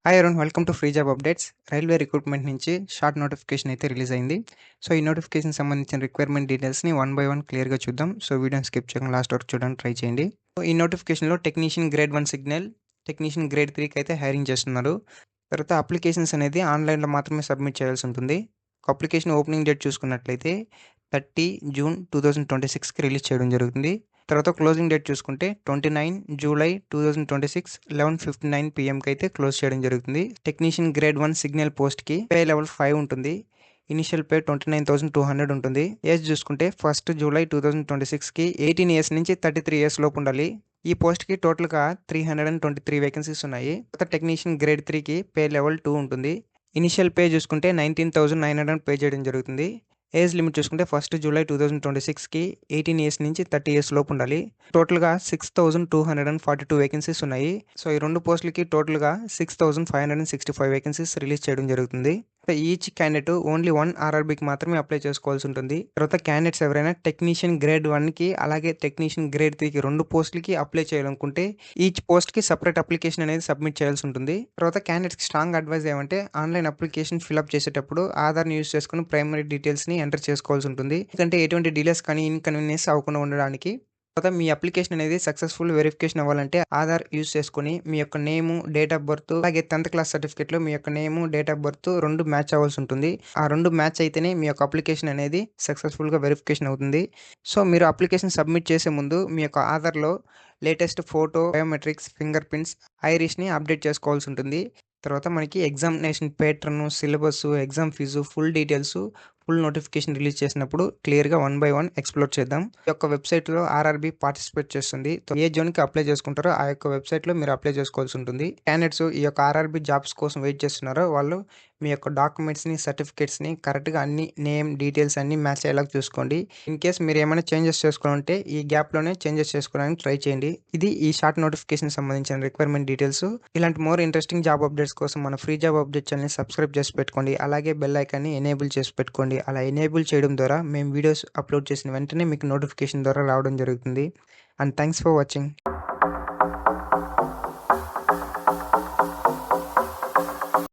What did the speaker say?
Hi everyone, welcome to free job updates. Railway recruitment నుంచి short notification అయితే release అయింది. So ఈ notification సంబంధించిన రిక్వైర్మెంట్ డీటెయిల్స్ని వన్ బై వన్ క్లియర్గా చూద్దాం. సో వీడియోని స్కిప్ చేయకుండా లాస్ట్ వరకు చూడడానికి ట్రై చేయండి. సో ఈ నోటిఫికేషన్లో technician grade 1 signal, technician grade 3కి అయితే హైరింగ్ చేస్తున్నారు. తర్వాత అప్లికేషన్స్ అనేది ఆన్లైన్లో మాత్రమే సబ్మిట్ చేయాల్సి ఉంటుంది. అప్లికేషన్ ఓపెనింగ్ డేట్ చూసుకున్నట్లయితే 30 జూన్ 2026కి రిలీజ్ చేయడం జరుగుతుంది. తర్వాత క్లోజింగ్ డేట్ చూసుకుంటే 29 జూలై 2026 11:59 PM అయితే క్లోజ్ చేయడం జరుగుతుంది. టెక్నీషియన్ గ్రేడ్ 1 సిగ్నల్ పోస్ట్కి పే లెవెల్ 5 ఉంటుంది. ఇనిషియల్ పే 29,200 ఉంటుంది. ఏజ్ చూసుకుంటే 1 జూలై 2026కి 18 ఇయర్స్ నుంచి 33 ఇయర్స్ లోపు ఉండాలి. ఈ పోస్ట్కి టోటల్గా 323 వేకెన్సీస్ ఉన్నాయి. తర్వాత టెక్నీషియన్ గ్రేడ్ 3కి పే లెవెల్ 2 ఉంటుంది. ఇనిషియల్ పే చూసుకుంటే 19,900 పే చేయడం జరుగుతుంది. ఏజ్ లిమిట్ చూసుకుంటే 1 జూలై 2026కి 18 ఇయర్స్ నుంచి 30 ఇయర్స్ లోపు ఉండాలి. టోటల్గా 6,242 వేకెన్సీస్ ఉన్నాయి. సో ఈ రెండు పోస్టులకి టోటల్గా 6,565 వేకెన్సీస్ రిలీజ్ చేయడం జరుగుతుంది. ఈచ్ క్యాండిడేట్ ఓన్లీ 1 ఆర్ఆర్బీకి మాత్రమే అప్లై చేసుకోవాల్సి ఉంటుంది. తర్వాత క్యాండిడేట్స్ ఎవరైనా టెక్నీషియన్ గ్రేడ్ 1కి అలాగే టెక్నీషియన్ గ్రేడ్ 3కి రెండు పోస్టులకి అప్లై చేయాలనుకుంటే ఈచ్ పోస్ట్కి సపరేట్ అప్లికేషన్ అనేది సబ్మిట్ చేయాల్సి ఉంటుంది. తర్వాత క్యాండిడేట్స్కి స్ట్రాంగ్ అడ్వైజ్ ఏమంటే ఆన్లైన్ అప్లికేషన్ ఫిల్అప్ చేసేటప్పుడు ఆధార్ని యూజ్ చేసుకుని ప్రైమరీ డీటెయిల్స్ని ఎంటర్ చేసుకోవాల్సి ఉంటుంది. ఎందుకంటే ఎటువంటి డిలేస్ కానీ ఇన్కన్వీనియన్స్ అవ్వకుండా ఉండడానికి. తర్వాత మీ అప్లికేషన్ అనేది సక్సెస్ఫుల్ వెరిఫికేషన్ అవ్వాలంటే ఆధార్ యూజ్ చేసుకుని మీ యొక్క నేము, డేట్ ఆఫ్ బర్త్ అలాగే 10th క్లాస్ సర్టిఫికేట్లో మీ యొక్క నేము, డేట్ ఆఫ్ బర్త్ రెండు మ్యాచ్ అవ్వాల్సి ఉంటుంది. ఆ రెండు మ్యాచ్ అయితేనే మీ యొక్క అప్లికేషన్ అనేది సక్సెస్ఫుల్గా వెరిఫికేషన్ అవుతుంది. సో మీరు అప్లికేషన్ సబ్మిట్ చేసే ముందు మీ యొక్క ఆధార్లో latest photo, biometrics, finger prints, ఐరిష్ని అప్డేట్ చేసుకోవాల్సి ఉంటుంది. తర్వాత మనకి examination pattern, syllabus, exam fee, full details, full notification release చేసినప్పుడు క్లియర్గా 1 by 1 ఎక్స్ప్లోర్ చేద్దాం. ఈ యొక్క వెబ్సైట్లో ఆర్ఆర్బీ పార్టిసిపేట్ చేస్తుంది. ఏ జోన్కి అప్లై చేసుకుంటారో ఆ యొక్క వెబ్సైట్లో మీరు అప్లై చేసుకోవాల్సి ఉంటుంది. క్యాండిడేట్స్ ఈ యొక్క ఆర్ఆర్బీ జాబ్స్ కోసం వెయిట్ చేస్తున్నారో వాళ్ళు మీ యొక్క డాక్యుమెంట్స్ని, సర్టిఫికేట్స్ని కరెక్ట్గా అన్ని నేమ్, డీటెయిల్స్ అన్ని మ్యాచ్ అయ్యేలాగా చూసుకోండి. ఇన్ కేస్ మీరు ఏమైనా చేంజెస్ చేసుకోవాలంటే ఈ గ్యాప్లోనే చేంజెస్ చేసుకోవడానికి ట్రై చేయండి. ఇది ఈ షార్ట్ నోటిఫికేషన్ సంబంధించిన రిక్వైర్మెంట్ డీటెయిల్స్. ఇలాంటి మోర్ ఇంట్రెస్టింగ్ జాబ్ అప్డేట్స్ కోసం మన ఫ్రీ జాబ్ అప్డేట్ ఛానల్ని సబ్స్క్రైబ్ చేసి పెట్టుకోండి. అలాగే బెల్ ఐకాన్ని ఎనేబుల్ చేసి పెట్టుకోండి. అలా ఎనేబుల్ చేయడం ద్వారా మేము వీడియోస్ అప్లోడ్ చేసిన వెంటనే మీకు నోటిఫికేషన్ ద్వారా రావడం జరుగుతుంది. And thanks for watching.